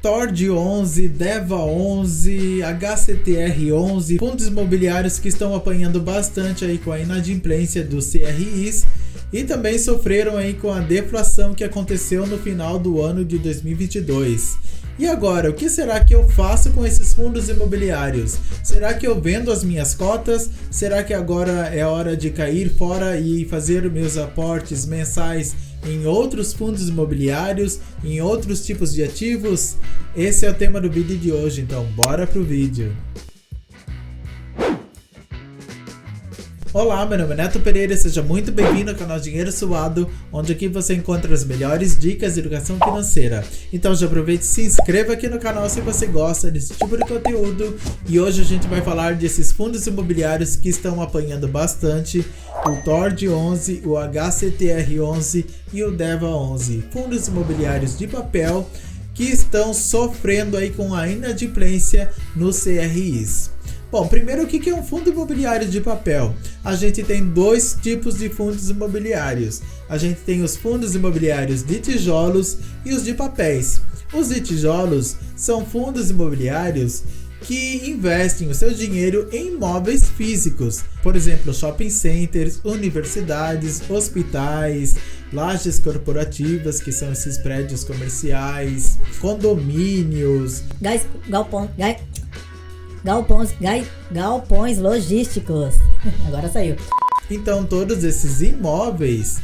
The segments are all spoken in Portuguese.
TORD11, DEVA11, HCTR11, fundos imobiliários que estão apanhando bastante aí com a inadimplência dos CRIs e também sofreram aí com a deflação que aconteceu no final do ano de 2022. E agora, o que será que eu faço com esses fundos imobiliários? Será que eu vendo as minhas cotas? Será que agora é hora de cair fora e fazer meus aportes mensais em outros fundos imobiliários, em outros tipos de ativos? Esse é o tema do vídeo de hoje, então bora pro vídeo. Olá, meu nome é Neto Pereira, seja muito bem-vindo ao canal Dinheiro Suado, onde aqui você encontra as melhores dicas de educação financeira. Então já aproveite e se inscreva aqui no canal se você gosta desse tipo de conteúdo. E hoje a gente vai falar desses fundos imobiliários que estão apanhando bastante, o TORD11, o HCTR11 e o DEVA11, fundos imobiliários de papel que estão sofrendo aí com a inadimplência nos CRIs. Bom, primeiro, o que é um fundo imobiliário de papel? A gente tem dois tipos de fundos imobiliários. A gente tem os fundos imobiliários de tijolos e os de papéis. Os de tijolos são fundos imobiliários que investem o seu dinheiro em imóveis físicos, por exemplo, shopping centers, universidades, hospitais, lajes corporativas, que são esses prédios comerciais, condomínios, galpões logísticos. Agora saiu. Então, todos esses imóveis,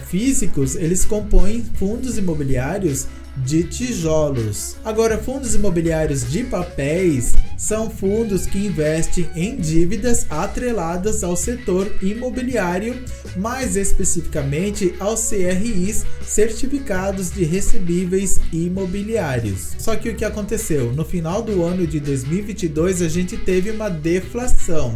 físicos, eles compõem fundos imobiliários de tijolos. Agora, fundos imobiliários de papéis são fundos que investem em dívidas atreladas ao setor imobiliário, mais especificamente aos CRIs, certificados de recebíveis imobiliários. Só que o que aconteceu? No final do ano de 2022, a gente teve uma deflação,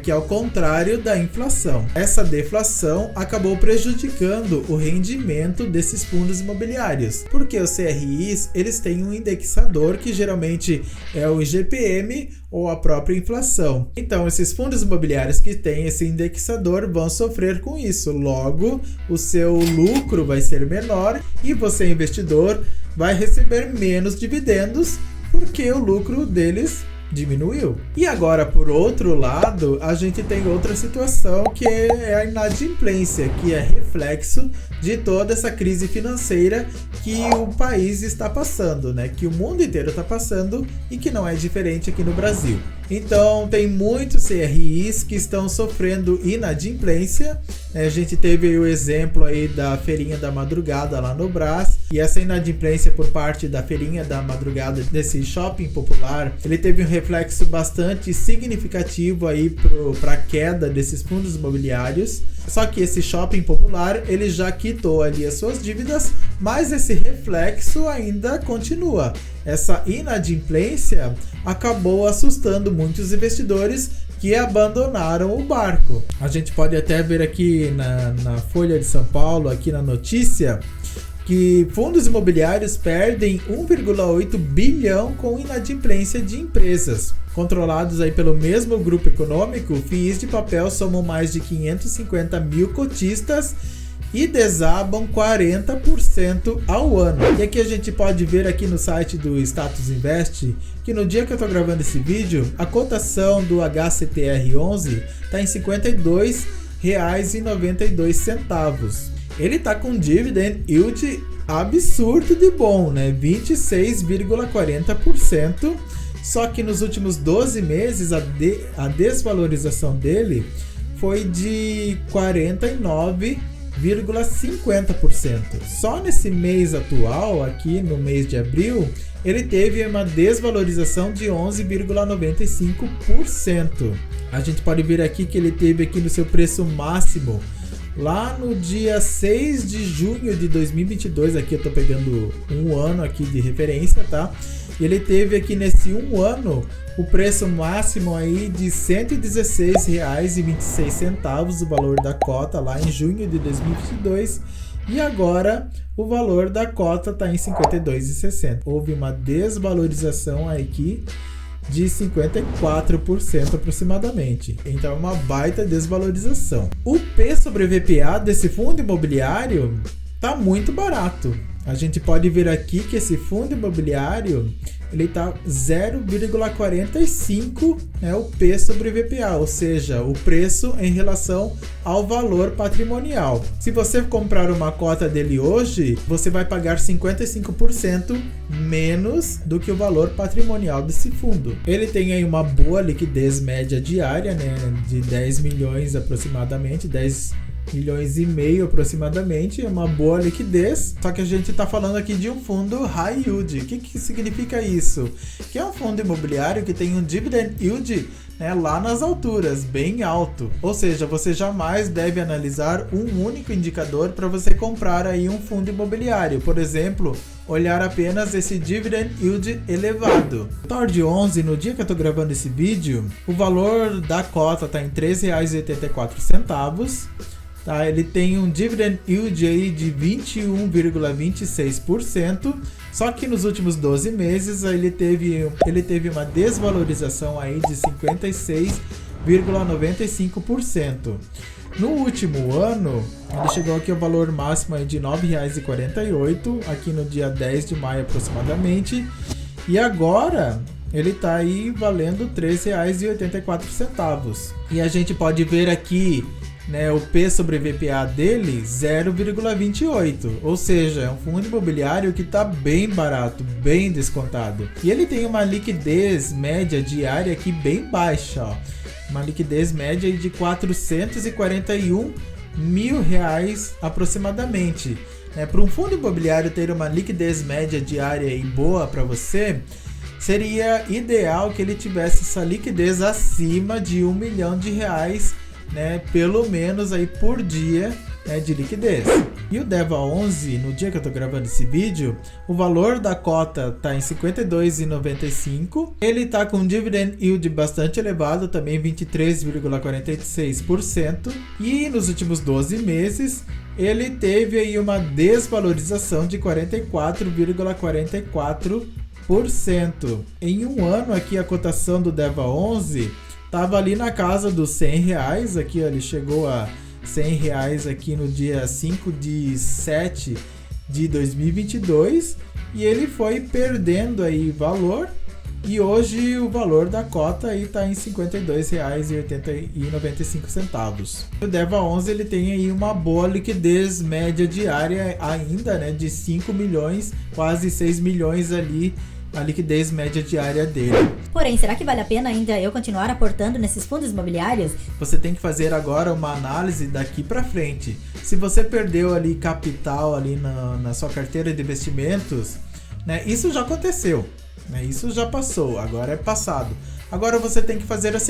que é ao contrário da inflação. Essa deflação acabou prejudicando o rendimento desses fundos imobiliários, porque os CRIs, eles têm um indexador que geralmente é o IGPM ou a própria inflação. Então, esses fundos imobiliários que têm esse indexador vão sofrer com isso. Logo, o seu lucro vai ser menor e você, investidor, vai receber menos dividendos porque o lucro deles diminuiu. E agora, por outro lado, a gente tem outra situação que é a inadimplência, que é reflexo de toda essa crise financeira que o país está passando, que o mundo inteiro está passando e que não é diferente aqui no Brasil. Então, tem muitos CRIs que estão sofrendo inadimplência. A gente teve o exemplo aí da Feirinha da Madrugada lá no Brás, e essa inadimplência por parte da Feirinha da Madrugada desse shopping popular, ele teve um reflexo bastante significativo aí para a queda desses fundos imobiliários. Só que esse shopping popular, ele já quitou ali as suas dívidas, mas esse reflexo ainda continua. Essa inadimplência acabou assustando muitos investidores que abandonaram o barco. A gente pode até ver aqui na Folha de São Paulo, aqui na notícia, que fundos imobiliários perdem 1,8 bilhão com inadimplência de empresas. Controlados aí pelo mesmo grupo econômico, FIIs de papel somam mais de 550 mil cotistas e desabam 40% ao ano. E aqui a gente pode ver aqui no site do Status Invest que no dia que eu estou gravando esse vídeo, a cotação do HCTR11 está em R$ 52,92. Ele está com dividend yield absurdo de bom, 26,40%. Só que nos últimos 12 meses a desvalorização dele foi de 49,50%. Só nesse mês atual, aqui no mês de abril, ele teve uma desvalorização de 11,95%. A gente pode ver aqui que ele teve aqui no seu preço máximo lá no dia 6 de junho de 2022, aqui eu estou pegando um ano aqui de referência, tá? E ele teve aqui nesse um ano o preço máximo aí de R$ 116,26, o valor da cota lá em junho de 2022. E agora o valor da cota está em R$ 52,60. Houve uma desvalorização aqui de 54% aproximadamente. Então é uma baita desvalorização. O P sobre VPA desse fundo imobiliário tá muito barato. a gente pode ver aqui que esse fundo imobiliário ele está 0,45, né, o P sobre VPA, ou seja, o preço em relação ao valor patrimonial. Se você comprar uma cota dele hoje, você vai pagar 55% menos do que o valor patrimonial desse fundo. Ele tem aí uma boa liquidez média diária, né, de 10 milhões aproximadamente, 10 milhões e meio aproximadamente, é uma boa liquidez, só que a gente está falando aqui de um fundo high yield. O que significa isso? Que é um fundo imobiliário que tem um dividend yield, né, lá nas alturas, bem alto, ou seja, você jamais deve analisar um único indicador para você comprar aí um fundo imobiliário, por exemplo, olhar apenas esse dividend yield elevado. TORD 11, no dia que eu estou gravando esse vídeo, o valor da cota está em R$ 3,84. Tá, ele tem um dividend yield aí de 21,26%, só que nos últimos 12 meses ele teve uma desvalorização aí de 56,95%. No último ano, ele chegou aqui ao valor máximo aí de R$ 9,48, aqui no dia 10 de maio aproximadamente, e agora ele está aí valendo R$ 3,84. E a gente pode ver aqui, né, o P sobre VPA dele 0,28, ou seja, é um fundo imobiliário que está bem barato, bem descontado. E ele tem uma liquidez média diária aqui bem baixa, ó. Uma liquidez média de R$ 441 mil aproximadamente. Para um fundo imobiliário ter uma liquidez média diária e boa para você, seria ideal que ele tivesse essa liquidez acima de R$ 1 milhão, né, pelo menos aí por dia, né, de liquidez. E o DEVA 11, no dia que eu estou gravando esse vídeo, o valor da cota está em R$ 52,95. Ele está com um dividend yield bastante elevado, também 23,46%. E nos últimos 12 meses, ele teve aí uma desvalorização de 44,44%. Em um ano aqui, a cotação do DEVA 11 estava ali na casa dos R$100, aqui ó, ele chegou a R$100 aqui no dia 5 de 7 de 2022 e ele foi perdendo aí valor e hoje o valor da cota aí está em R$ 52,95. O DEVA 11 ele tem aí uma boa liquidez média diária ainda, né, de 5 milhões, quase 6 milhões ali, a liquidez média diária dele. Porém, será que vale a pena ainda eu continuar aportando nesses fundos imobiliários? Você tem que fazer agora uma análise daqui para frente. Se você perdeu ali capital ali na sua carteira de investimentos, né, isso já aconteceu, né, isso já passou, agora é passado. Agora você tem que fazer a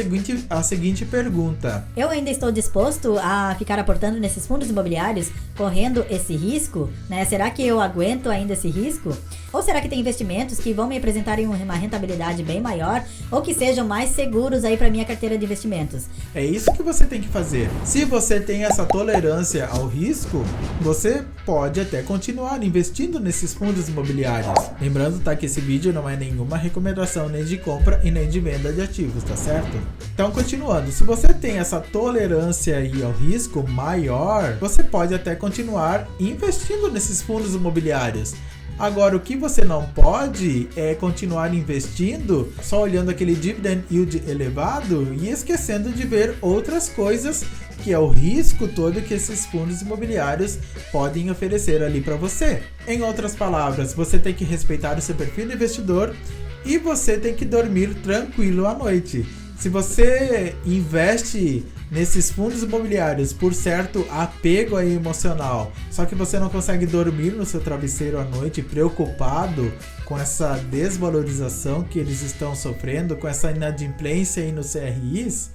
seguinte pergunta. Eu ainda estou disposto a ficar aportando nesses fundos imobiliários, correndo esse risco, né? Será que eu aguento ainda esse risco? Ou será que tem investimentos que vão me apresentar uma rentabilidade bem maior ou que sejam mais seguros aí para minha carteira de investimentos? É isso que você tem que fazer. Se você tem essa tolerância ao risco, você pode até continuar investindo nesses fundos imobiliários. Lembrando, tá, que esse vídeo não é nenhuma recomendação nem de compra e nem de venda de ativos, tá certo? Então, continuando, se você tem essa tolerância aí ao risco maior, você pode até continuar investindo nesses fundos imobiliários. Agora, o que você não pode é continuar investindo só olhando aquele dividend yield elevado e esquecendo de ver outras coisas, que é o risco todo que esses fundos imobiliários podem oferecer ali para você. Em outras palavras, você tem que respeitar o seu perfil de investidor e você tem que dormir tranquilo à noite. Se você investe nesses fundos imobiliários por certo apego aí emocional, só que você não consegue dormir no seu travesseiro à noite preocupado com essa desvalorização que eles estão sofrendo, com essa inadimplência aí no CRIs,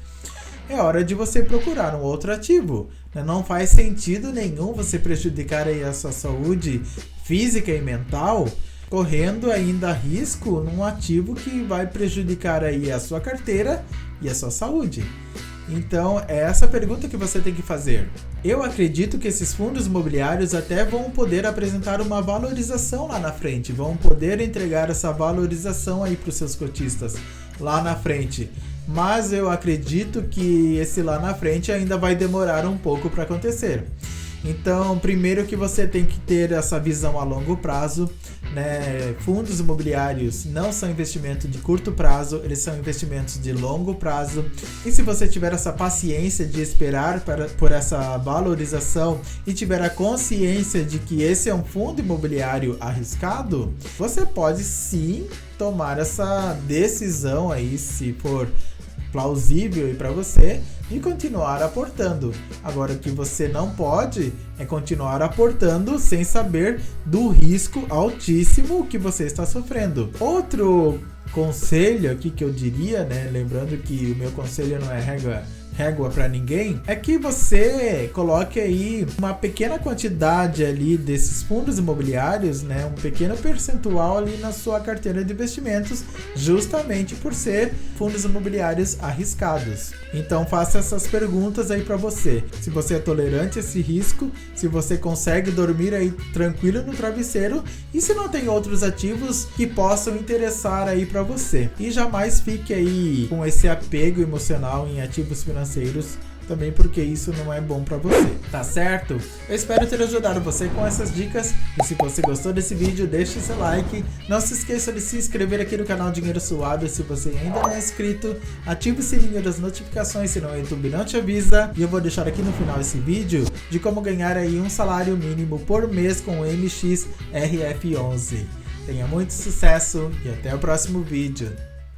é hora de você procurar um outro ativo. Não faz sentido nenhum você prejudicar aí a sua saúde física e mental correndo ainda risco num ativo que vai prejudicar aí a sua carteira e a sua saúde. Então, é essa pergunta que você tem que fazer. Eu acredito que esses fundos imobiliários até vão poder apresentar uma valorização lá na frente, vão poder entregar essa valorização aí para os seus cotistas lá na frente. Mas eu acredito que esse lá na frente ainda vai demorar um pouco para acontecer. Então, primeiro que você tem que ter essa visão a longo prazo, né? Fundos imobiliários não são investimento de curto prazo, eles são investimentos de longo prazo. E se você tiver essa paciência de esperar por essa valorização e tiver a consciência de que esse é um fundo imobiliário arriscado, você pode sim tomar essa decisão aí, se for plausível para você, de continuar aportando. Agora, o que você não pode é continuar aportando sem saber do risco altíssimo que você está sofrendo. Outro conselho aqui que eu diria, né, lembrando que o meu conselho não é régua para ninguém, é que você coloque aí uma pequena quantidade ali desses fundos imobiliários, né, um pequeno percentual ali na sua carteira de investimentos, justamente por ser fundos imobiliários arriscados. Então faça essas perguntas aí para você. Se você é tolerante a esse risco, se você consegue dormir aí tranquilo no travesseiro e se não tem outros ativos que possam interessar aí para você. E jamais fique aí com esse apego emocional em ativos financeiros, também porque isso não é bom pra você, tá certo? Eu espero ter ajudado você com essas dicas e se você gostou desse vídeo, deixe seu like, não se esqueça de se inscrever aqui no canal Dinheiro Suado se você ainda não é inscrito, ative o sininho das notificações senão o YouTube não te avisa e eu vou deixar aqui no final esse vídeo de como ganhar aí um salário mínimo por mês com o MXRF11. Tenha muito sucesso e até o próximo vídeo.